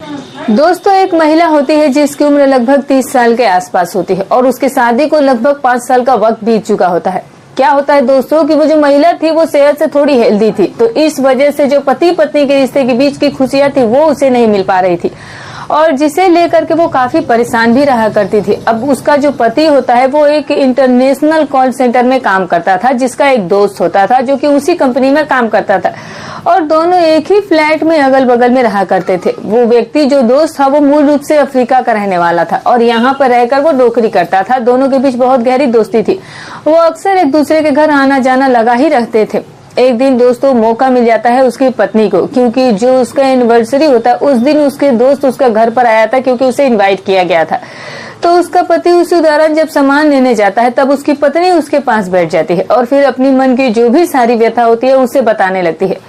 दोस्तों, एक महिला होती है जिसकी उम्र लगभग 30 साल के आसपास होती है और उसकी शादी को लगभग 5 साल का वक्त बीत चुका होता है। क्या होता है दोस्तों कि वो जो महिला थी वो सेहत से थोड़ी हेल्दी थी, तो इस वजह से जो पति पत्नी के रिश्ते के बीच की खुशियां थी वो उसे नहीं मिल पा रही थी और जिसे लेकर के वो काफी परेशान भी रहा करती थी। अब उसका जो पति होता है वो एक इंटरनेशनल कॉल सेंटर में काम करता था, जिसका एक दोस्त होता था जो कि उसी कंपनी में काम करता था और दोनों एक ही फ्लैट में अगल बगल में रहा करते थे। वो व्यक्ति जो दोस्त था वो मूल रूप से अफ्रीका का रहने वाला था और यहाँ पर रहकर वो नौकरी करता था। दोनों के बीच बहुत गहरी दोस्ती थी। वो अक्सर एक दूसरे के घर आना जाना लगा ही रखते थे। एक दिन दोस्तों मौका मिल जाता है उसकी पत्नी को, क्योंकि जो उसका एनिवर्सरी होता है उस दिन उसके दोस्त उसका घर पर आया था, क्योंकि उसे इनवाइट किया गया था। तो उसका पति उसी दौरान जब सामान लेने जाता है तब उसकी पत्नी उसके पास बैठ जाती है और फिर अपनी मन की जो भी सारी व्यथा होती है उसे बताने लगती है।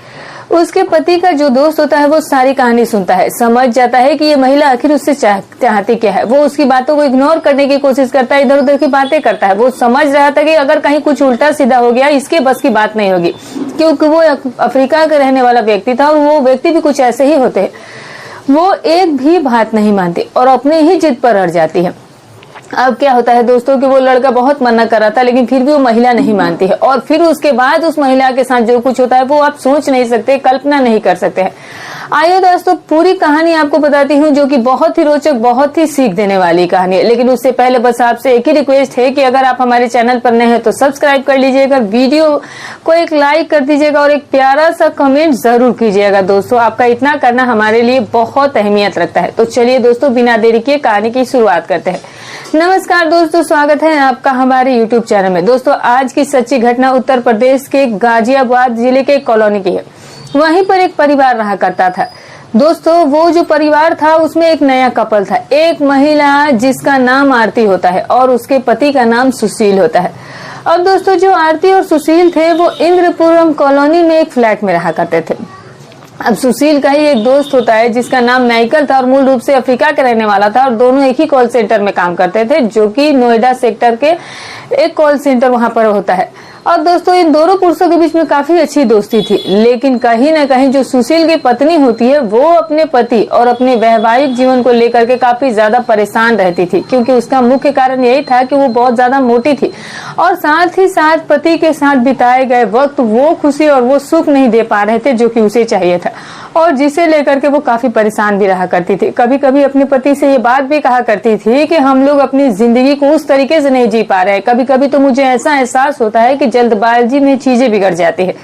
उसके पति का जो दोस्त होता है वो सारी कहानी सुनता है, समझ जाता है कि ये महिला आखिर उससे चाहती क्या है। वो उसकी बातों को इग्नोर करने की कोशिश करता है, इधर उधर की बातें करता है। वो समझ रहा था कि अगर कहीं कुछ उल्टा सीधा हो गया इसके बस की बात नहीं होगी, क्योंकि वो अफ्रीका का रहने वाला व्यक्ति था और वो व्यक्ति भी कुछ ऐसे ही होते हैं। वो एक भी बात नहीं मानती और अपने ही जिद पर अड़ जाती है। अब क्या होता है दोस्तों कि वो लड़का बहुत मना कर रहा था, लेकिन फिर भी वो महिला नहीं मानती है और फिर उसके बाद उस महिला के साथ जो कुछ होता है वो आप सोच नहीं सकते, कल्पना नहीं कर सकते हैं। आइए दोस्तों पूरी कहानी आपको बताती हूँ, जो कि बहुत ही रोचक, बहुत ही सीख देने वाली कहानी है। लेकिन उससे पहले बस आपसे एक ही रिक्वेस्ट है कि अगर आप हमारे चैनल पर नए हैं तो सब्सक्राइब कर लीजिएगा, वीडियो को एक लाइक कर दीजिएगा और एक प्यारा सा कमेंट जरूर कीजिएगा। दोस्तों आपका इतना करना हमारे लिए बहुत अहमियत रखता है। तो चलिए दोस्तों बिना देरी किए कहानी की शुरुआत करते हैं। नमस्कार दोस्तों, स्वागत है आपका हमारे यूट्यूब चैनल में। दोस्तों आज की सच्ची घटना उत्तर प्रदेश के गाजियाबाद जिले के कॉलोनी की है। वहीं पर एक परिवार रहा करता था। दोस्तों वो जो परिवार था उसमें एक नया कपल था, एक महिला जिसका नाम आरती होता है और उसके पति का नाम सुशील होता है। अब दोस्तों जो आरती और सुशील थे वो इंद्रपुरम कॉलोनी में एक फ्लैट में रहा करते थे। अब सुशील का ही एक दोस्त होता है जिसका नाम माइकल था और मूल रूप से अफ्रीका का रहने वाला था और दोनों एक ही कॉल सेंटर में काम करते थे, जो कि नोएडा सेक्टर के एक कॉल सेंटर वहां पर होता है। और दोस्तों इन दोनों पुरुषों के बीच में काफी अच्छी दोस्ती थी, लेकिन कहीं न कहीं जो सुशील की पत्नी होती है वो अपने पति और अपने वैवाहिक जीवन को लेकर के काफी ज्यादा परेशान रहती थी, क्योंकि उसका मुख्य कारण यही था कि वो बहुत ज्यादा मोटी थी और साथ ही साथ पति के साथ बिताए गए वक्त वो खुशी और वो सुख नहीं दे पा रहे थे जो कि उसे चाहिए था, और जिसे लेकर के वो काफी परेशान भी रहा करती थी। कभी कभी अपने पति से ये बात भी कहा करती थी कि हम लोग अपनी जिंदगी को उस तरीके से नहीं जी पा रहे हैं, कभी कभी तो मुझे ऐसा एहसास होता है कि जल्दबाजी में चीजें बिगड़ जाती है।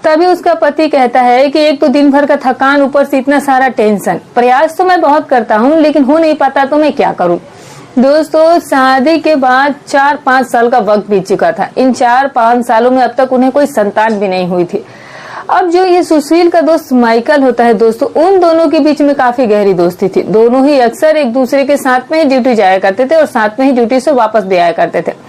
तभी उसका पति कहता है कि एक तो दिन भर का थकान, ऊपर से इतना सारा टेंशन, प्रयास तो मैं बहुत करता हूँ लेकिन हो नहीं पाता, तो मैं क्या करूँ। दोस्तों शादी के बाद 4-5 साल का वक्त बीत चुका था। इन 4-5 सालों में अब तक उन्हें कोई संतान भी नहीं हुई थी। अब जो ये सुशील का दोस्त माइकल होता है दोस्तों, उन दोनों के बीच में काफी गहरी दोस्ती थी। दोनों ही अक्सर एक दूसरे के साथ में ही ड्यूटी जाया करते थे और साथ में ही ड्यूटी से वापस भी आया करते थे।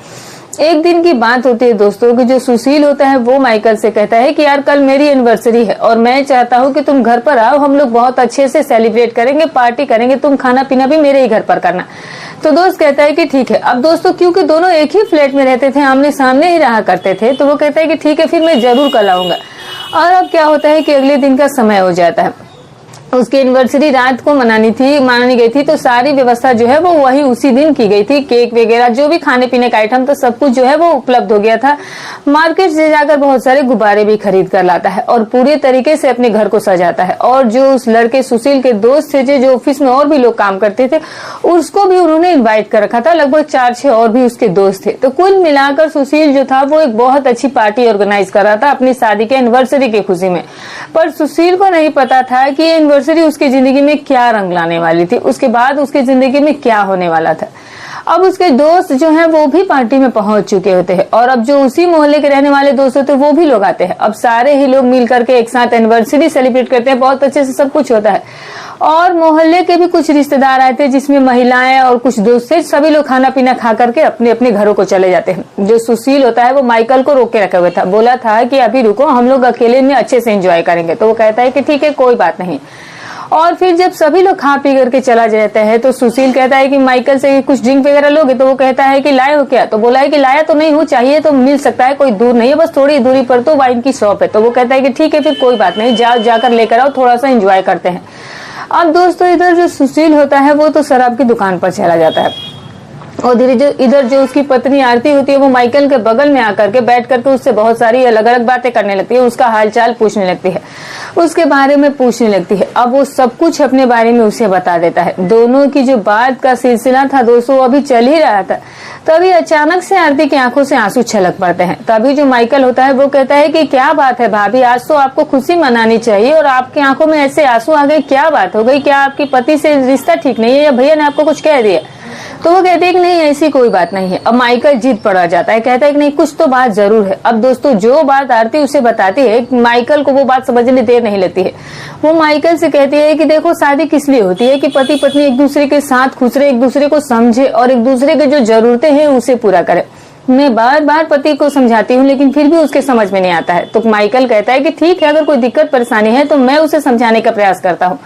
एक दिन की बात होती है दोस्तों कि जो सुशील होता है वो माइकल से कहता है कि यार कल मेरी एनिवर्सरी है और मैं चाहता हूँ कि तुम घर पर आओ, हम लोग बहुत अच्छे से सेलिब्रेट करेंगे, पार्टी करेंगे, तुम खाना पीना भी मेरे ही घर पर करना। तो दोस्त कहता है कि ठीक है। अब दोस्तों क्योंकि दोनों एक ही फ्लैट में रहते थे, आमने सामने ही रहा करते थे, तो वो कहता है कि ठीक है फिर मैं जरूर कल आऊंगा। और अब क्या होता है कि अगले दिन का समय हो जाता है। उसकी एनिवर्सरी रात को मनानी गई थी, तो सारी व्यवस्था जो है वो वही उसी दिन की गई थी। केक वगैरह जो भी खाने पीने का आइटम तो सब कुछ जो है वो उपलब्ध हो गया था। मार्केट से जाकर बहुत सारे गुब्बारे भी खरीद कर लाता है और पूरे तरीके से अपने घर को सजाता है। और जो उस लड़के सुशील के दोस्त थे, जो ऑफिस में और भी लोग काम करते थे, उसको भी उन्होंने इन्वाइट कर रखा था। लगभग 4-6 और भी उसके दोस्त थे। तो कुल मिलाकर सुशील जो था वो एक बहुत अच्छी पार्टी ऑर्गेनाइज कर रहा था अपनी शादी के एनिवर्सरी की खुशी में। पर सुशील को नहीं पता था कि एनिवर्सरी उसकी जिंदगी में क्या रंग लाने वाली थी, उसके बाद उसकी जिंदगी में क्या होने वाला था। अब उसके दोस्त जो हैं वो भी पार्टी में पहुंच चुके होते हैं और अब जो उसी मोहल्ले के रहने वाले दोस्त होते हैं वो भी लोग आते हैं। अब सारे ही लोग मिल करके एक साथ एनिवर्सरी सेलिब्रेट करते हैं, बहुत अच्छे से सब कुछ होता है। और मोहल्ले के भी कुछ रिश्तेदार आए थे, जिसमें महिलाएं और कुछ दोस्त थे। सभी लोग खाना पीना खा करके अपने अपने घरों को चले जाते हैं। जो सुशील होता है वो माइकल को रोक के रखा हुआ था, बोला था कि अभी रुको, हम लोग अकेले में अच्छे से एंजॉय करेंगे। तो वो कहता है कि ठीक है कोई बात नहीं। और फिर जब सभी लोग खा पी करके चला जाता है तो सुशील कहता है कि माइकल से कुछ ड्रिंक वगैरह लोगे, तो वो कहता है कि लाए हो क्या। तो बोला है कि लाया तो नहीं हूँ, चाहिए तो मिल सकता है, कोई दूर नहीं है, बस थोड़ी दूरी पर तो वाइन की शॉप है। तो वो कहता है कि ठीक है फिर कोई बात नहीं, जाकर लेकर आओ, थोड़ा सा एंजॉय करते हैं। अब दोस्तों इधर जो सुशील होता है वो तो शराब की दुकान पर चला जाता है और इधर जो उसकी पत्नी आरती होती है वो माइकल के बगल में आकर के बैठ करके उससे बहुत सारी अलग अलग बातें करने लगती है, उसका हालचाल पूछने लगती है, उसके बारे में पूछने लगती है। अब वो सब कुछ अपने बारे में उसे बता देता है। दोनों की जो बात का सिलसिला था दोस्तों अभी चल ही रहा था, तभी अचानक से आरती की आंखों से आंसू छलक पड़ते हैं। तभी जो माइकल होता है वो कहता है कि क्या बात है भाभी, आज तो आपको खुशी मनानी चाहिए और आपकी आंखों में ऐसे आंसू आ गए, क्या बात हो गई, क्या आपकी पति से रिश्ता ठीक नहीं है या भैया ने आपको कुछ कह दिया? तो वो कहते हैं कि नहीं ऐसी कोई बात नहीं है। अब माइकल जिद पड़ा जाता है, कहता है कि नहीं कुछ तो बात जरूर है। अब दोस्तों जो बात आरती उसे बताती है माइकल को वो बात समझने देर नहीं लगती है। वो माइकल से कहती है कि देखो शादी किस लिए होती है कि पति पत्नी एक दूसरे के साथ खुश रहे, एक दूसरे को समझे और एक दूसरे के जो जरूरतें हैं उसे पूरा करे। मैं बार बार पति को समझाती हूँ लेकिन फिर भी उसके समझ में नहीं आता है। तो माइकल कहता है कि ठीक है, अगर कोई दिक्कत परेशानी है तो मैं उसे समझाने का प्रयास करता हूँ।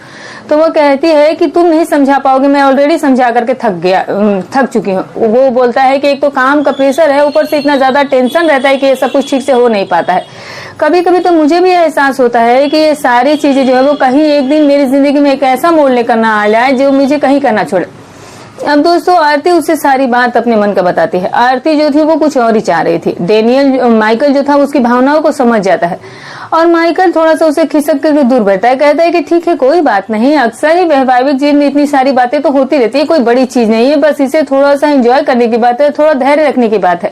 तो वो कहती है कि तुम नहीं समझा पाओगे, मैं ऑलरेडी समझा करके थक चुकी हूँ। वो बोलता है कि एक तो काम का प्रेशर है, ऊपर से इतना ज्यादा टेंशन रहता है कि ये सब कुछ ठीक से हो नहीं पाता है। कभी कभी तो मुझे भी एहसास होता है कि ये सारी चीजें जो है वो कहीं एक दिन मेरी जिंदगी में एक ऐसा मोड़ लेकर ना आ जाए जो मुझे कहीं करना छोड़े। अब दोस्तों आरती उससे सारी बात अपने मन का बताती है। आरती जो थी वो कुछ और ही चाह रही थी। माइकल जो था उसकी भावनाओं को समझ जाता है और माइकल थोड़ा सा उसे खिसक करके दूर बैठता है, कहता है कि ठीक है कोई बात नहीं, अक्सर ही वैवाहिक जीवन में इतनी सारी बातें तो होती रहती है, कोई बड़ी चीज नहीं है, बस इसे थोड़ा सा एंजॉय करने की बात है, थोड़ा धैर्य रखने की बात है।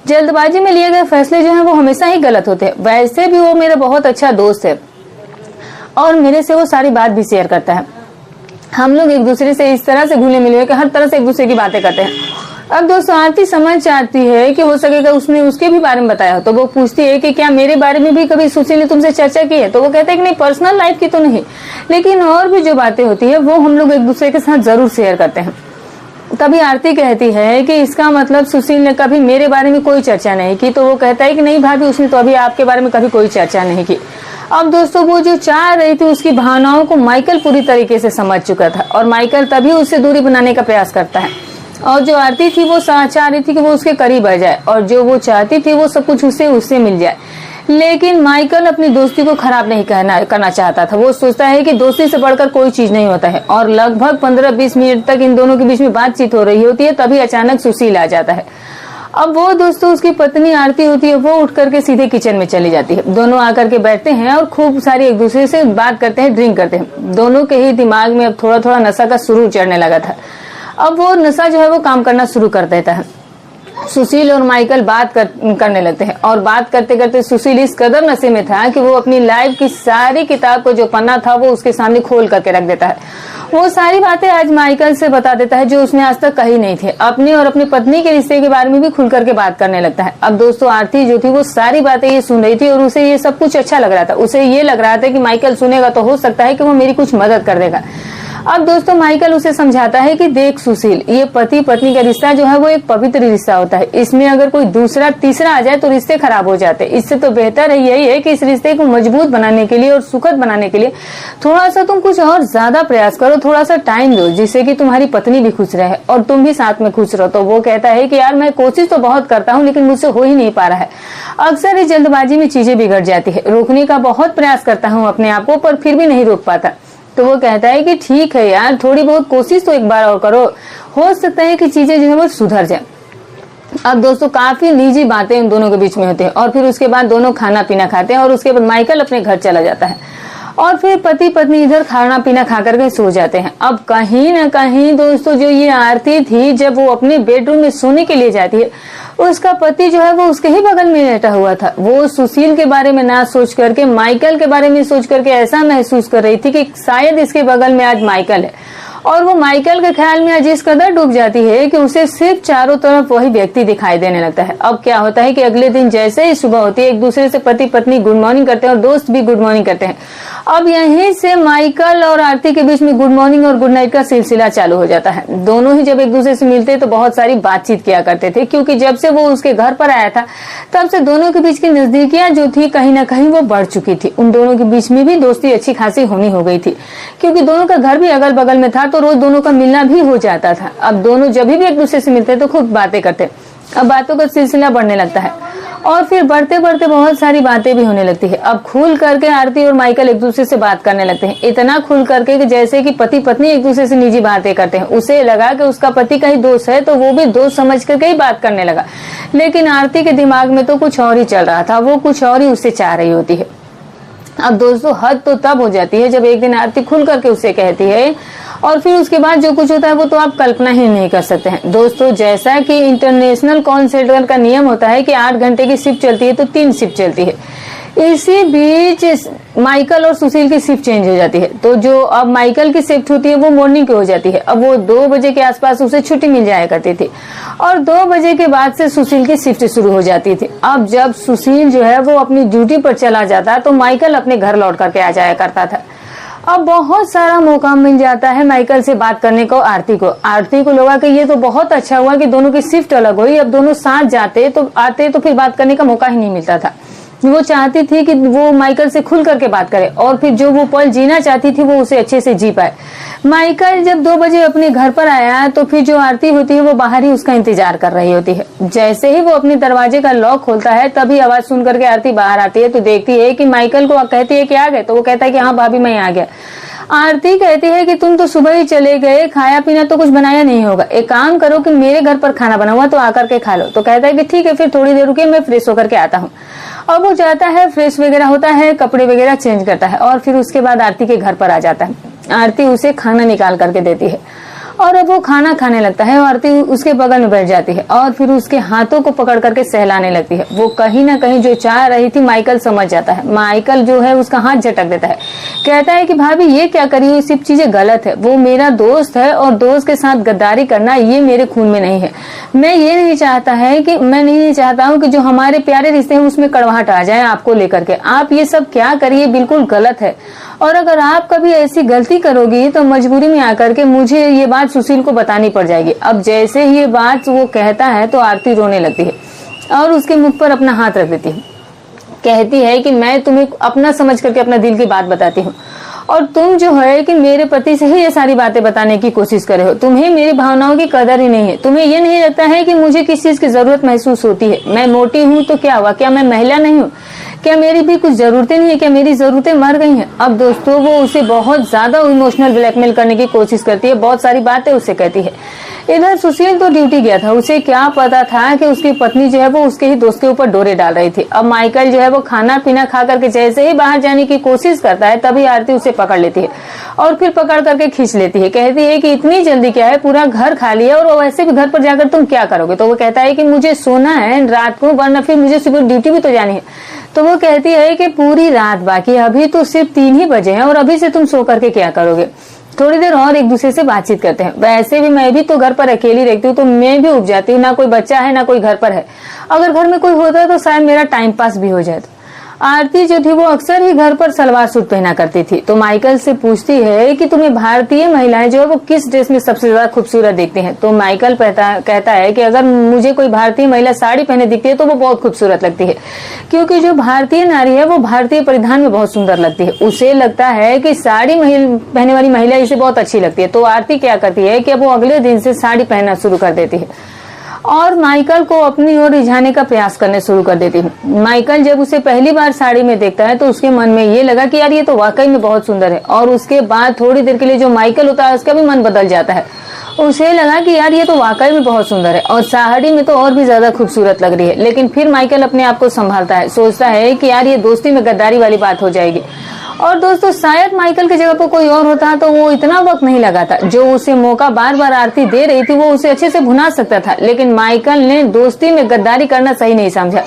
जल्दबाजी में लिए गए फैसले जो है वो हमेशा ही गलत होते हैं। वैसे भी वो मेरा बहुत अच्छा दोस्त है और मेरे से वो सारी बात भी शेयर करता है। हम लोग एक दूसरे से इस तरह से घुले मिले कि हर तरह से एक दूसरे की बातें करते हैं। अब दोस्तों आरती समझ चाहती है कि हो सकेगा उसने उसके भी बारे में बताया हो, तो वो पूछती है कि क्या मेरे बारे में भी कभी सुशील ने तुमसे चर्चा की है? तो वो कहते हैं कि नहीं, पर्सनल लाइफ की तो नहीं, लेकिन और भी जो बातें होती है वो हम लोग एक दूसरे के साथ जरूर शेयर करते हैं। तभी आरती कहती है कि इसका मतलब सुशील ने कभी मेरे बारे में कोई चर्चा नहीं की। तो वो कहता है कि नहीं भाभी, उसने तो अभी आपके बारे में कभी कोई चर्चा नहीं की। अब दोस्तों वो जो चाह रही थी उसकी भावनाओं को माइकल पूरी तरीके से समझ चुका था और माइकल तभी उससे दूरी बनाने का प्रयास करता है। और जो आरती थी वो चाह रही थी कि वो उसके करीब आ जाए और जो वो चाहती थी वो सब कुछ उससे मिल जाए, लेकिन माइकल अपनी दोस्ती को खराब नहीं करना चाहता था। वो सोचता है कि दोस्ती से बढ़कर कोई चीज नहीं होता है। और लगभग 15-20 मिनट तक इन दोनों के बीच में बातचीत हो रही होती है, तभी अचानक सुशील आ जाता है। अब वो दोस्तों उसकी पत्नी आरती होती है, वो उठ करके सीधे किचन में चली जाती है। दोनों आकर के बैठते हैं और खूब सारी एक दूसरे से बात करते हैं, ड्रिंक करते हैं। दोनों के ही दिमाग में अब थोड़ा थोड़ा नशा का सुरूर चढ़ने लगा था। अब वो नशा जो है वो काम करना शुरू कर देता है। सुशील और माइकल करने लगते हैं और बात करते करते सुशील इस कदर नशे में था कि वो अपनी लाइफ की सारी किताब को जो पन्ना था वो उसके सामने खोल करके रख देता है। वो सारी बातें आज माइकल से बता देता है जो उसने आज तक कही नहीं थी। अपने और अपनी पत्नी के रिश्ते के बारे में भी खुल करके बात करने लगता है। अब दोस्तों आरती जो थी वो सारी बातें ये सुन रही थी और उसे ये सब कुछ अच्छा लग रहा था। उसे ये लग रहा था कि माइकल सुनेगा तो हो सकता है कि वो मेरी कुछ मदद कर देगा। अब दोस्तों माइकल उसे समझाता है कि देख सुशील, ये पति पत्नी का रिश्ता जो है वो एक पवित्र रिश्ता होता है। इसमें अगर कोई दूसरा तीसरा आ जाए तो रिश्ते खराब हो जाते हैं। इससे तो बेहतर यही है कि इस रिश्ते को मजबूत बनाने के लिए और सुखद बनाने के लिए थोड़ा सा तुम कुछ और ज्यादा प्रयास करो, थोड़ा सा टाइम दो, जिससे कि तुम्हारी पत्नी भी खुश रहे और तुम भी साथ में खुश रहो। तो वो कहता है कि यार मैं कोशिश तो बहुत करता हूँ लेकिन मुझसे हो ही नहीं पा रहा है। अक्सर इस जल्दबाजी में चीजें बिगड़ जाती है। रोकने का बहुत प्रयास करता हूँ अपने आप को, पर फिर भी नहीं रोक पाता। तो वो कहता है कि ठीक है यार, थोड़ी बहुत कोशिश तो एक बार और करो, हो सकता है कि चीजें जो है वो सुधर जाए। अब दोस्तों काफी निजी बातें इन दोनों के बीच में होती है और फिर उसके बाद दोनों खाना पीना खाते हैं और उसके बाद माइकल अपने घर चला जाता है और फिर पति पत्नी इधर खाना पीना खा करके सो जाते हैं। अब कहीं ना कहीं दोस्तों जो ये आरती थी, जब वो अपने बेडरूम में सोने के लिए जाती है, उसका पति जो है वो उसके ही बगल में लेटा हुआ था। वो सुशील के बारे में ना सोच करके माइकल के बारे में सोच करके ऐसा महसूस कर रही थी कि शायद इसके बगल में आज माइकल है और वो माइकल के ख्याल में आज इस कदर डूब जाती है कि उसे सिर्फ चारों तरफ वही व्यक्ति दिखाई देने लगता है। अब क्या होता है कि अगले दिन जैसे ही सुबह होती है, एक दूसरे से पति पत्नी गुड मॉर्निंग करते हैं और दोस्त भी गुड मॉर्निंग करते हैं। अब यहीं से माइकल और आरती के बीच में गुड मॉर्निंग और गुड नाइट का सिलसिला चालू हो जाता है। दोनों ही जब एक दूसरे से मिलते तो बहुत सारी बातचीत किया करते थे, क्योंकि जब से वो उसके घर पर आया था तब से दोनों के बीच की नजदीकियां जो थी कहीं ना कहीं वो बढ़ चुकी थी। उन दोनों के बीच में भी दोस्ती अच्छी खासी होनी हो गई थी, क्योंकि दोनों का घर भी अगल बगल में था तो रोज दोनों का मिलना भी हो जाता था। अब दोनों जब भी एक दूसरे से मिलते तो खूब बातें करते। अब बातों का सिलसिला बढ़ने लगता है और फिर बढ़ते बढ़ते बहुत सारी बातें भी होने लगती है। अब खुल करके आरती और माइकल एक दूसरे से बात करने लगते हैं, इतना खुल करके कि जैसे कि पति पत्नी एक दूसरे से निजी बातें करते हैं। उसे लगा कि उसका पति कहीं दोस्त है, तो वो भी दोस्त समझ करके ही बात करने लगा, लेकिन आरती के दिमाग में तो कुछ और ही चल रहा था, वो कुछ और ही उससे चाह रही होती है। अब दोस्तों हद तो तब हो जाती है जब एक दिन आरती खुल करके उससे कहती है, और फिर उसके बाद जो कुछ होता है वो तो आप कल्पना ही नहीं कर सकते हैं। दोस्तों जैसा कि इंटरनेशनल कॉल सेंटर का नियम होता है कि 8 घंटे की शिफ्ट चलती है तो 3 शिफ्ट चलती है, इसी बीच माइकल और सुशील की शिफ्ट चेंज हो जाती है। तो जो अब माइकल की शिफ्ट होती है वो मॉर्निंग की हो जाती है। अब वो 2 बजे के आसपास उसे छुट्टी मिल जाया करती थी, और 2 बजे के बाद से सुशील की शिफ्ट शुरू हो जाती थी। अब जब सुशील जो है वो अपनी ड्यूटी पर चला जाता तो माइकल अपने घर लौट करके आ जाया करता था। अब बहुत सारा मौका मिल जाता है माइकल से बात करने को आरती को लगा कि ये तो बहुत अच्छा हुआ कि दोनों की शिफ्ट अलग हुई, अब दोनों साथ जाते तो आते तो फिर बात करने का मौका ही नहीं मिलता था। वो चाहती थी कि वो माइकल से खुल करके बात करे, और फिर जो वो पल जीना चाहती थी वो उसे अच्छे से जी पाए। माइकल जब 2 बजे अपने घर पर आया तो फिर जो आरती होती है वो बाहर ही उसका इंतजार कर रही होती है। जैसे ही वो अपने दरवाजे का लॉक खोलता है तभी आवाज सुन करके आरती बाहर आती है, तो देखती है कि माइकल को कहती है कि आ गए, तो वो कहता है कि हाँ भाभी मैं आ गया। आरती कहती है कि तुम तो सुबह ही चले गए, खाया पीना तो कुछ बनाया नहीं होगा, एक काम करो कि मेरे घर पर खाना बना हुआ तो आकर के खा लो। तो कहता है कि ठीक है, फिर थोड़ी देर रुके, मैं फ्रेश होकर के आता हूँ। और वो जाता है, फ्रेश वगैरह होता है, कपड़े वगैरह चेंज करता है, और फिर उसके बाद आरती के घर पर आ जाता है। आरती उसे खाना निकाल करके देती है, और अब वो खाना खाने लगता है, और आरती उसके बगल में बैठ जाती है, और फिर उसके हाथों को पकड़ करके सहलाने लगती है। वो कहीं ना कहीं जो चाह रही थी माइकल समझ जाता है। माइकल जो है उसका हाथ झटक देता है, कहता है कि भाभी ये क्या करी हुई सब चीजें गलत है, वो मेरा दोस्त है और दोस्त के साथ गद्दारी करना ये मेरे खून में नहीं है। मैं नहीं चाहता हूँ कि जो हमारे प्यारे रिश्ते हैं उसमें कड़वाहट आ जाए आपको लेकर के। आप ये सब क्या करिए, बिल्कुल गलत है, और अगर आप कभी ऐसी गलती करोगी तो मजबूरी में आकर के मुझे ये बात सुशील को बतानी पड़ जाएगी। अब जैसे ही ये बात वो कहता है तो आरती रोने लगती है और उसके मुख पर अपना हाथ रख देती है। कहती है कि मैं तुम्हें अपना समझ करके अपना दिल की बात बताती हूँ, और तुम जो है कि मेरे पति से ही ये सारी बातें बताने की कोशिश कर रहे हो। तुम्हें मेरी भावनाओं की कदर ही नहीं है। तुम्हें ये नहीं लगता है कि मुझे किस चीज की जरूरत महसूस होती है। मैं मोटी हूँ तो क्या हुआ, क्या मैं महिला नहीं हूँ? क्या मेरी भी कुछ जरूरतें नहीं है? क्या मेरी जरूरतें मर गई हैं? अब दोस्तों वो उसे बहुत ज्यादा इमोशनल ब्लैकमेल करने की कोशिश करती है, बहुत सारी बातें उससे कहती है। इधर सुशील तो ड्यूटी गया था, उसे क्या पता था कि उसकी पत्नी जो है वो उसके ही दोस्त के ऊपर डोरे डाल रही थी। अब माइकल जो है वो खाना पीना खा करके जैसे ही बाहर जाने की कोशिश करता है तभी आरती उसे पकड़ लेती है और फिर पकड़ करके खींच लेती है। कहती है कि इतनी जल्दी क्या है, पूरा घर खाली है और वैसे भी घर पर जाकर तुम क्या करोगे? तो वो कहता है कि मुझे सोना है रात को, वरना फिर मुझे सुबह ड्यूटी भी तो जानी है। तो वो कहती है कि पूरी रात बाकी, अभी तो सिर्फ 3 ही बजे हैं और अभी से तुम सो करके क्या करोगे? थोड़ी देर और एक दूसरे से बातचीत करते हैं। वैसे भी मैं भी तो घर पर अकेली रहती हूँ, तो मैं भी उब जाती हूँ, ना कोई बच्चा है ना कोई घर पर है। अगर घर में कोई होता तो शायद मेरा टाइम पास भी हो जाए। आरती जो थी वो अक्सर ही घर पर सलवार सूट पहना करती थी। तो माइकल से पूछती है कि तुम्हें भारतीय महिलाएं जो है वो किस ड्रेस में सबसे ज्यादा खूबसूरत दिखती हैं? तो माइकल कहता है कि अगर मुझे कोई भारतीय महिला साड़ी पहने दिखती है तो वो बहुत खूबसूरत लगती है, क्योंकि जो भारतीय नारी है वो भारतीय परिधान में बहुत सुंदर लगती है। उसे लगता है कि साड़ी पहने वाली महिला इसे बहुत अच्छी लगती है। तो आरती क्या करती है कि अब वो अगले दिन से साड़ी पहनना शुरू कर देती है और माइकल को अपनी ओर रिझाने का प्रयास करने शुरू कर देती है। माइकल जब उसे पहली बार साड़ी में देखता है तो उसके मन में ये लगा कि यार ये तो वाकई में बहुत सुंदर है, और उसके बाद थोड़ी देर के लिए जो माइकल होता है उसका भी मन बदल जाता है। उसे लगा कि यार ये तो वाकई में बहुत सुंदर है और साड़ी में तो और भी ज्यादा खूबसूरत लग रही है। लेकिन फिर माइकल अपने आप को संभालता है, सोचता है कि यार ये दोस्ती में गद्दारी वाली बात हो जाएगी। और दोस्तों शायद माइकल की जगह पर कोई और होता तो वो इतना वक्त नहीं लगाता। जो उसे मौका बार बार आरती दे रही थी वो उसे अच्छे से भुना सकता था, लेकिन माइकल ने दोस्ती में गद्दारी करना सही नहीं समझा।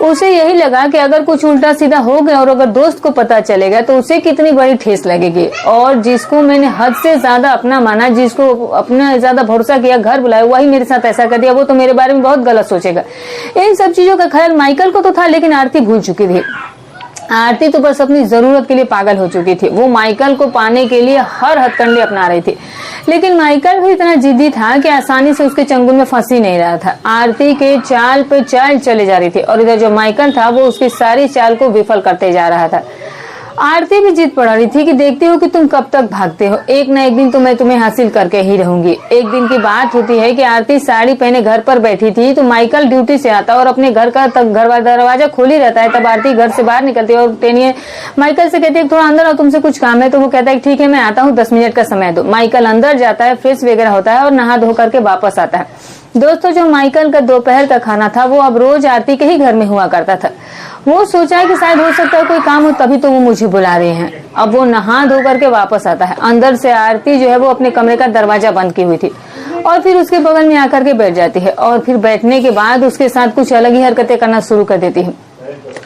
उसे यही लगा कि अगर कुछ उल्टा सीधा हो गया और अगर दोस्त को पता चलेगा तो उसे कितनी बड़ी ठेस लगेगी। और जिसको मैंने हद से ज्यादा अपना माना, जिसको अपना ज्यादा भरोसा किया, घर बुलाया, वही मेरे साथ ऐसा कर दिया, वो तो मेरे बारे में बहुत गलत सोचेगा। इन सब चीजों का ख्याल माइकल को तो था, लेकिन आरती भूल चुकी थी। आरती तो बस अपनी जरूरत के लिए पागल हो चुकी थी। वो माइकल को पाने के लिए हर हथकंडे अपना रही थी, लेकिन माइकल भी इतना जिद्दी था कि आसानी से उसके चंगुल में फंस ही नहीं रहा था। आरती के चाल पे चाल चले जा रही थी और इधर जो माइकल था वो उसकी सारी चाल को विफल करते जा रहा था। आरती भी जिद पड़ा रही थी कि देखती हो कि तुम कब तक भागते हो, एक न एक दिन तो मैं तुम्हें हासिल करके ही रहूंगी। एक दिन की बात होती है कि आरती साड़ी पहने घर पर बैठी थी तो माइकल ड्यूटी से आता और अपने घर का घर दरवाजा खोल ही रहता है। तब आरती घर से बाहर निकलती है और टेनिए माइकल से कहती है थोड़ा अंदर आओ, तुमसे कुछ काम है। तो वो कहता है ठीक है मैं आता हूँ, 10 मिनट का समय दो। माइकल अंदर जाता है, फ्रेश वगैरह होता है और नहा धो करके वापस आता है। दोस्तों, जो माइकल का दोपहर का खाना था वो अब रोज आरती के ही घर में हुआ करता था। वो सोचा कि शायद हो सकता है कोई काम हो तभी तो वो मुझे बुला रहे हैं। अब वो नहा धो करके वापस आता है। अंदर से आरती जो है वो अपने कमरे का दरवाजा बंद की हुई थी और फिर उसके बगल में आकर के बैठ जाती है और फिर बैठने के बाद उसके साथ कुछ अलग ही हरकतें करना शुरू कर देती है।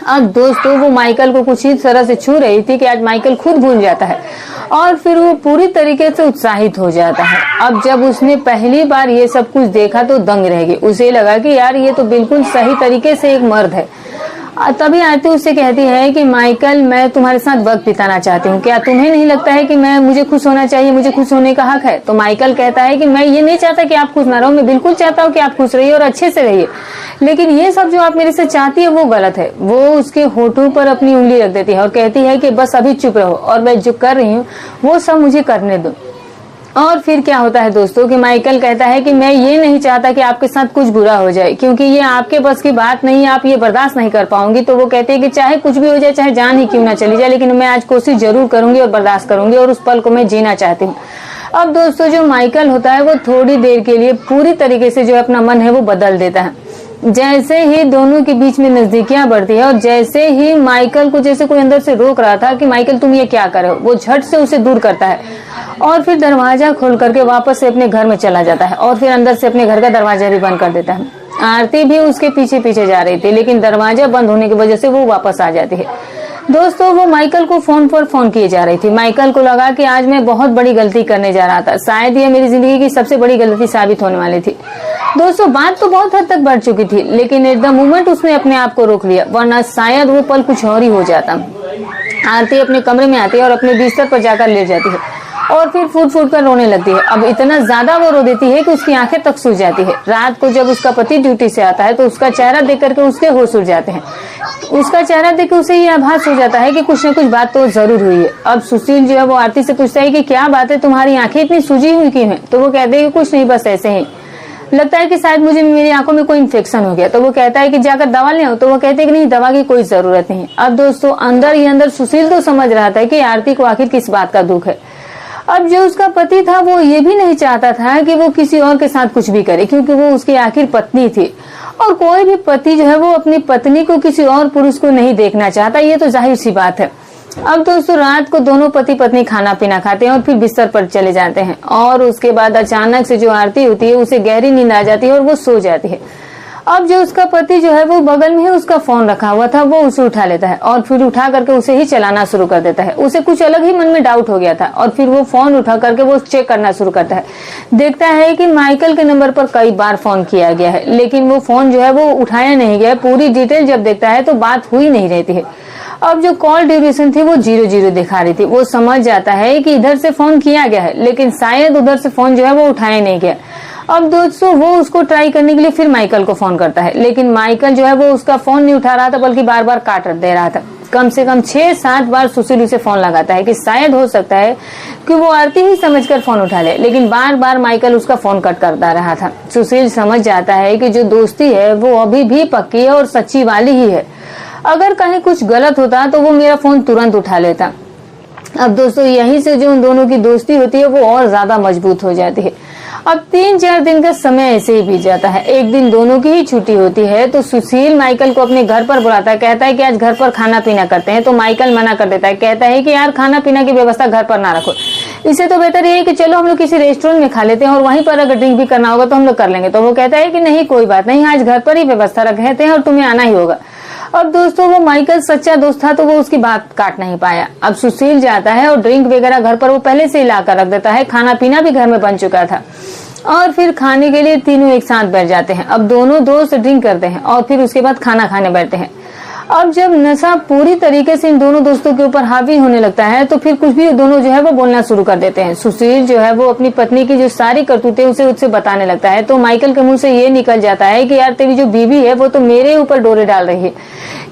अब दोस्तों, वो माइकल को कुछ इस तरह से छू रही थी कि आज माइकल खुद भूल जाता है और फिर वो पूरी तरीके से उत्साहित हो जाता है। अब जब उसने पहली बार ये सब कुछ देखा तो दंग रह गई। उसे लगा कि यार ये तो बिल्कुल सही तरीके से एक मर्द है। तभी आरती उससे कहती है कि माइकल, मैं तुम्हारे साथ वक्त बिताना चाहती हूँ, क्या तुम्हें नहीं लगता है कि मुझे खुश होना चाहिए, मुझे खुश होने का हक है? तो माइकल कहता है कि मैं ये नहीं चाहता कि आप खुश ना रहो, मैं बिल्कुल चाहता हूँ कि आप खुश रहिए और अच्छे से रहिए, लेकिन ये सब जो आप मेरे से चाहती है वो गलत है। वो उसके होठों पर अपनी उंगली रख देती है और कहती है कि बस अभी चुप रहो और मैं जो कर रही हूँ वो सब मुझे करने दो। और फिर क्या होता है दोस्तों कि माइकल कहता है कि मैं ये नहीं चाहता कि आपके साथ कुछ बुरा हो जाए, क्योंकि ये आपके बस की बात नहीं, आप ये बर्दाश्त नहीं कर पाऊंगी। तो वो कहते हैं कि चाहे कुछ भी हो जाए, चाहे जान ही क्यों ना चली जाए, लेकिन मैं आज कोशिश जरूर करूंगी और बर्दाश्त करूंगी और उस पल को मैं जीना चाहती हूँ। अब दोस्तों, जो माइकल होता है वो थोड़ी देर के लिए पूरी तरीके से जो अपना मन है वो बदल देता है। जैसे ही दोनों के बीच में नजदीकियां बढ़ती है और जैसे ही माइकल को जैसे कोई अंदर से रोक रहा था कि माइकल तुम ये क्या कर रहे हो, वो झट से उसे दूर करता है और फिर दरवाजा खोल करके वापस से अपने घर में चला जाता है और फिर अंदर से अपने घर का दरवाजा भी बंद कर देता है। आरती भी उसके पीछे पीछे जा रही थी, लेकिन दरवाजा बंद होने की वजह से वो वापस आ जाती है। दोस्तों, वो माइकल को फोन पर फोन किए जा रही थी। माइकल को लगा कि आज मैं बहुत बड़ी गलती करने जा रहा था, शायद ये मेरी जिंदगी की सबसे बड़ी गलती साबित होने वाली थी। दोस्तों, बात तो बहुत हद तक बढ़ चुकी थी, लेकिन एट द मोमेंट उसने अपने आप को रोक लिया, वरना शायद वो पल कुछ और ही हो जाता। आरती अपने कमरे में आती है और अपने बिस्तर पर जाकर लेट जाती है और फिर फूट फूट कर रोने लगती है। अब इतना ज्यादा वो रो देती है कि उसकी आंखें तक सूज जाती है। रात को जब उसका पति ड्यूटी से आता है तो उसका चेहरा देख करके उसके होश उड़ जाते हैं। उसका चेहरा देख के उसे ये आभास हो जाता है कि कुछ न कुछ बात तो जरूर हुई है। अब सुशील जो है वो आरती से पूछता है कि क्या बात है, तुम्हारी आंखें इतनी सूजी हुई क्यों है? तो वो कहते हैं कि कुछ नहीं, बस ऐसे ही लगता है कि शायद मुझे मेरी आंखों में कोई इन्फेक्शन हो गया। तो वो कहता है कि जाकर दवा ले आओ। तो वो कहते हैं कि नहीं, दवा की कोई जरूरत नहीं। अब दोस्तों, अंदर ही अंदर सुशील तो समझ रहा था कि आरती को आखिर किस बात का दुख है। अब जो उसका पति था वो ये भी नहीं चाहता था कि वो किसी और के साथ कुछ भी करे, क्योंकि वो उसकी आखिर पत्नी थी और कोई भी पति जो है वो अपनी पत्नी को किसी और पुरुष को नहीं देखना चाहता, ये तो जाहिर सी बात है। अब दोस्तों, रात को दोनों पति पत्नी खाना पीना खाते हैं और फिर बिस्तर पर चले जाते हैं और उसके बाद अचानक से जो आरती होती है उसे गहरी नींद आ जाती है और वो सो जाती है। अब जो उसका पति जो है वो बगल में ही उसका फोन रखा हुआ था, वो उसे उठा लेता है और फिर उठा करके उसे ही चलाना शुरू कर देता है। उसे कुछ अलग ही मन में डाउट हो गया था और फिर वो फोन उठा करके वो चेक करना शुरू करता है। देखता है कि माइकल के नंबर पर कई बार फोन किया गया है, लेकिन वो फोन जो है वो उठाया नहीं गया। पूरी डिटेल जब देखता है तो बात हुई नहीं रहती है। अब जो कॉल ड्यूरेशन थी वो 0-0 दिखा रही थी। वो समझ जाता है कि इधर से फोन किया गया है, लेकिन शायद उधर से फोन जो है वो उठाया नहीं गया। अब दोस्तों, वो उसको ट्राई करने के लिए फिर माइकल को फोन करता है, लेकिन माइकल जो है वो उसका फोन नहीं उठा रहा था, बल्कि बार बार काट दे रहा था। कम से कम 6-7 बार सुशील उसे फोन लगाता है कि शायद हो सकता है कि वो आरती ही समझकर फोन उठा ले, लेकिन बार बार माइकल उसका फोन कट करता रहा था। सुशील समझ जाता है कि जो दोस्ती है वो अभी भी पक्की है और सच्ची वाली ही है। अगर कहीं कुछ गलत होता तो वो मेरा फोन तुरंत उठा लेता। अब दोस्तों, यहीं से जो उन दोनों की दोस्ती होती है वो और ज्यादा मजबूत हो जाती है। अब 3-4 दिन का समय ऐसे ही बीत जाता है। एक दिन दोनों की ही छुट्टी होती है तो सुशील माइकल को अपने घर पर बुलाता है, कहता है कि आज घर पर खाना पीना करते हैं। तो माइकल मना कर देता है, कहता है कि यार खाना पीना की व्यवस्था घर पर ना रखो, इससे तो बेहतर ये है कि चलो हम लोग किसी रेस्टोरेंट में खा लेते हैं और वहीं पर अगर ड्रिंक भी करना होगा तो हम लोग कर लेंगे। तो वो कहता है कि नहीं, कोई बात नहीं, आज घर पर ही व्यवस्था रखते हैं और तुम्हें आना ही होगा। अब दोस्तों, वो माइकल सच्चा दोस्त था तो वो उसकी बात काट नहीं पाया। अब सुशील जाता है और ड्रिंक वगैरह घर पर वो पहले से ही ला कर रख देता है। खाना पीना भी घर में बन चुका था और फिर खाने के लिए तीनों एक साथ बैठ जाते हैं। अब दोनों दोस्त ड्रिंक करते हैं और फिर उसके बाद खाना खाने बैठते हैं। अब जब नशा पूरी तरीके से इन दोनों दोस्तों के ऊपर हावी होने लगता है तो फिर कुछ भी दोनों जो है वो बोलना शुरू कर देते हैं। सुशील जो है वो अपनी पत्नी की जो सारी करतूतें उससे बताने लगता है, तो माइकल के मुंह से ये निकल जाता है कि यार तेरी जो बीवी है वो तो मेरे ऊपर डोरे डाल रही है,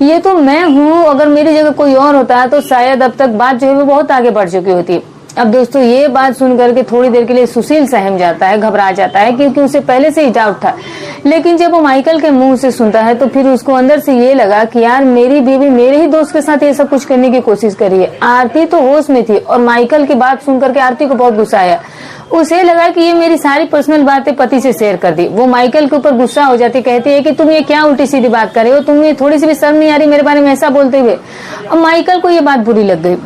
ये तो मैं हूँ, अगर मेरी जगह कोई और होता तो शायद अब तक बात जो है वो बहुत आगे बढ़ चुकी होती है। अब दोस्तों ये बात सुन करके थोड़ी देर के लिए सुशील सहम जाता है, घबरा जाता है, क्योंकि उसे पहले से ही डाउट था। लेकिन जब वो माइकल के मुंह से सुनता है तो फिर उसको अंदर से ये लगा कि यार मेरी बीवी मेरे ही दोस्त के साथ ये सब कुछ करने की कोशिश कर रही है। आरती तो होश में थी और माइकल की बात सुन करके आरती को बहुत गुस्सा आया। उसे लगा कि ये मेरी सारी पर्सनल बातें पति से शेयर कर दी। वो माइकल के ऊपर गुस्सा हो जाती, कहती है कि तुम ये क्या उल्टी सीधी बात कर रहे हो, तुम्हें थोड़ी सी भी शर्म नहीं आ रही मेरे बारे में ऐसा बोलते हुए। अब माइकल को ये बात बुरी लग गई।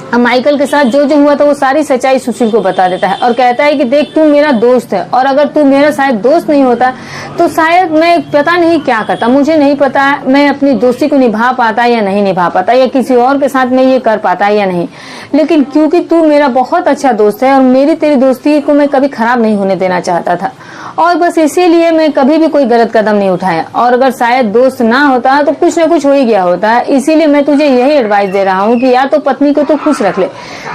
अब माइकल के साथ जो जो हुआ था वो सारी सच्चाई सुशील को बता देता है और कहता है कि देख तू मेरा दोस्त है और अगर तू मेरा शायद दोस्त नहीं होता तो शायद मैं पता नहीं क्या करता, मुझे नहीं पता मैं अपनी दोस्ती को निभा पाता या नहीं निभा पाता या किसी और के साथ मैं ये कर पाता या नहीं, लेकिन क्योंकि तू मेरा बहुत अच्छा दोस्त है और मेरी तेरी दोस्ती को मैं कभी खराब नहीं होने देना चाहता था और बस इसीलिए मैं कभी भी कोई गलत कदम नहीं उठाया, और अगर शायद दोस्त ना होता तो कुछ ना कुछ हो ही गया होता। इसीलिए मैं तुझे यही एडवाइस दे रहा हूँ कि या तो पत्नी को तू खुश रख ले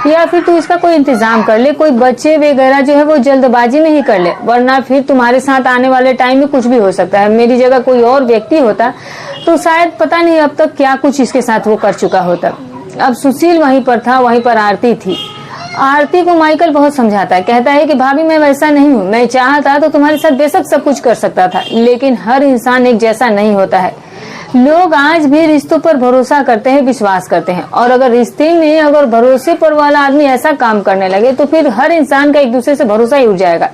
या फिर तू इसका कोई इंतजाम कर ले, कोई बच्चे वगैरह जो है वो जल्दबाजी में ही कर ले, वरना फिर तुम्हारे साथ आने वाले टाइम में कुछ भी हो सकता है। मेरी जगह कोई और व्यक्ति होता तो शायद पता नहीं अब तक क्या कुछ इसके साथ वो कर चुका होता। अब सुशील वहीं पर था, वहीं पर आरती थी। आरती को माइकल बहुत समझाता है, कहता है कि भाभी मैं वैसा नहीं हूँ, मैं चाहता तो तुम्हारे साथ बेशक सब कुछ कर सकता था, लेकिन हर इंसान एक जैसा नहीं होता है। लोग आज भी रिश्तों पर भरोसा करते हैं, विश्वास करते हैं, और अगर रिश्ते में अगर भरोसे पर वाला आदमी ऐसा काम करने लगे तो फिर हर इंसान का एक दूसरे से भरोसा ही उठ जाएगा।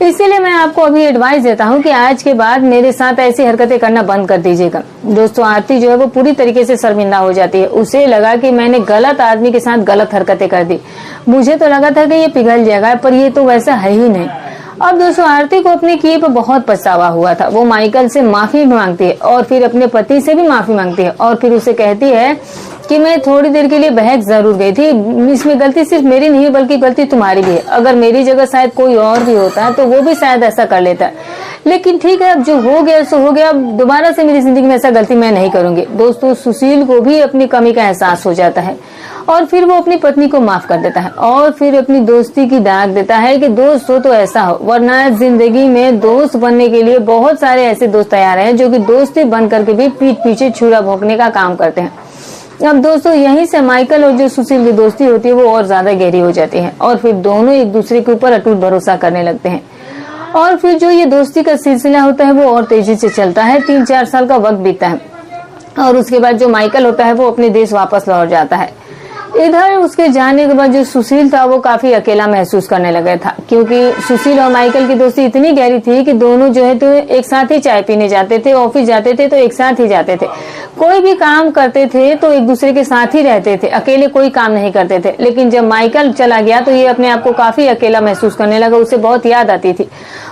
इसीलिए मैं आपको अभी एडवाइस देता हूँ कि आज के बाद मेरे साथ ऐसी हरकतें करना बंद कर दीजिएगा। दोस्तों आरती जो है वो पूरी तरीके से शर्मिंदा हो जाती है। उसे लगा कि मैंने गलत आदमी के साथ गलत हरकतें कर दी, मुझे तो लगा था कि ये पिघल जाएगा, पर ये तो वैसा है ही नहीं। अब दोस्तों आरती को अपने किए पर बहुत पछतावा हुआ था। वो माइकल से माफी मांगती है और फिर अपने पति से भी माफी मांगती है और फिर उसे कहती है कि मैं थोड़ी देर के लिए बहक जरूर गई थी, इसमें गलती सिर्फ मेरी नहीं बल्कि गलती तुम्हारी भी है। अगर मेरी जगह शायद कोई और भी होता तो वो भी शायद ऐसा कर लेता, लेकिन ठीक है अब जो हो गया सो हो गया, अब दोबारा से मेरी जिंदगी में ऐसा गलती मैं नहीं करूंगी। दोस्तों सुशील को भी अपनी कमी का एहसास हो जाता है और फिर वो अपनी पत्नी को माफ कर देता है और फिर अपनी दोस्ती की दाग देता है कि दोस्त हो तो ऐसा हो, वरना जिंदगी में दोस्त बनने के लिए बहुत सारे ऐसे दोस्त तैयार हैं जो कि दोस्ती बन करके भी पीठ पीछे छुरा भोंकने का काम करते हैं। अब दोस्तों यहीं से माइकल और जो सुशील की दोस्ती होती है वो और ज्यादा गहरी हो जाती है और फिर दोनों एक दूसरे के ऊपर अटूट भरोसा करने लगते हैं और फिर जो ये दोस्ती का सिलसिला होता है वो और तेजी से चलता है। 3-4 साल का वक्त बीतता है और उसके बाद जो माइकल होता है वो अपने देश वापस लौट जाता है। इधर उसके जाने के बाद जो सुशील था वो काफी अकेला महसूस करने लगा था, क्योंकि सुशील और माइकल की दोस्ती इतनी गहरी थी कि दोनों जो है तो एक साथ ही चाय पीने जाते थे, ऑफिस जाते थे तो एक साथ ही जाते थे, कोई भी काम करते थे तो एक दूसरे के साथ ही रहते थे, अकेले कोई काम नहीं करते थे। लेकिन जब माइकल चला गया तो ये अपने आप को काफी अकेला महसूस करने लगा, उसे बहुत याद आती थी।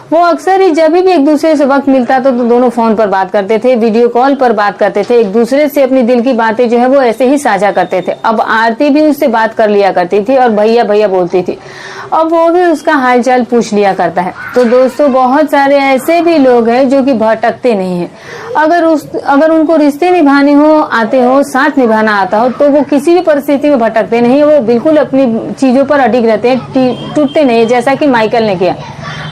वो अक्सर ही जब भी एक दूसरे से वक्त मिलता तो दोनों फोन पर बात करते थे, वीडियो कॉल पर बात करते थे, एक दूसरे से अपनी दिल की बातें जो है वो ऐसे ही साझा करते थे। अब आरती भी उससे बात कर लिया करती थी और भैया भैया बोलती थी, अब वो भी उसका हालचाल पूछ लिया करता है। तो दोस्तों बहुत सारे ऐसे भी लोग हैं जो कि भटकते नहीं हैं। अगर उनको रिश्ते निभाने हो आते हो, साथ निभाना आता हो, तो वो किसी भी परिस्थिति में भटकते नहीं है, वो बिल्कुल अपनी चीजों पर अडिग रहते हैं, टूटते नहीं, जैसा कि माइकल ने किया।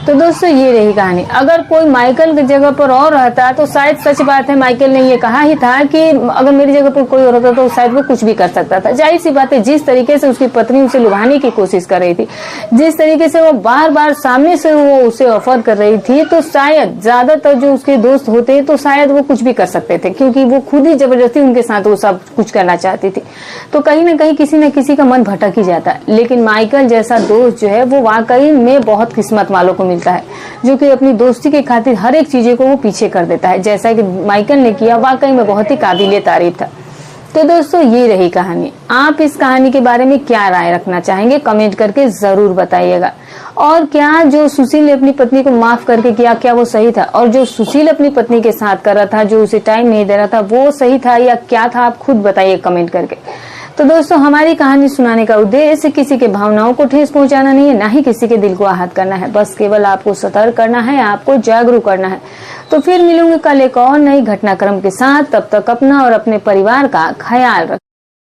तो दोस्तों ये रही कहानी। अगर कोई माइकल की जगह पर और रहता तो शायद सच बात है, माइकल ने ये कहा ही था कि अगर मेरी जगह पर कोई और होता तो शायद वो कुछ भी कर सकता था। जाहिर सी बात है, जिस तरीके से उसकी पत्नी उसे लुभाने की कोशिश कर रही थी, जिस तरीके से वो बार बार सामने से वो उसे ऑफर कर रही थी, तो शायद ज्यादातर जो उसके दोस्त होते तो शायद वो कुछ भी कर सकते थे, क्योंकि वो खुद ही जबरदस्ती उनके साथ वो सब कुछ करना चाहती थी। तो कहीं ना कहीं किसी न किसी का मन भटक ही जाता है। लेकिन माइकल जैसा दोस्त जो है वो वाकई में बहुत किस्मत वालों को मिलता है, जो कि अपनी दोस्ती के खातिर हर एक चीजें को वो पीछे कर देता है, जैसा कि माइकल ने किया। वाकई में बहुत ही काबिले तारीफ था। तो दोस्तों ये रही कहानी। आप इस कहानी के बारे में क्या राय रखना चाहेंगे, कमेंट करके जरूर बताइएगा। और क्या जो सुशील ने अपनी पत्नी को माफ करके किया, क्या वो सही था? और जो सुशील अपनी पत्नी के साथ कर रहा था, जो उसे टाइम नहीं दे रहा था, वो सही था या क्या था? आप खुद बताइए कमेंट करके। तो दोस्तों हमारी कहानी सुनाने का उद्देश्य किसी के भावनाओं को ठेस पहुंचाना नहीं है, ना ही किसी के दिल को आहत करना है, बस केवल आपको सतर्क करना है, आपको जागरूक करना है। तो फिर मिलूंगी कल एक और नई घटनाक्रम के साथ। तब तक अपना और अपने परिवार का ख्याल रखें।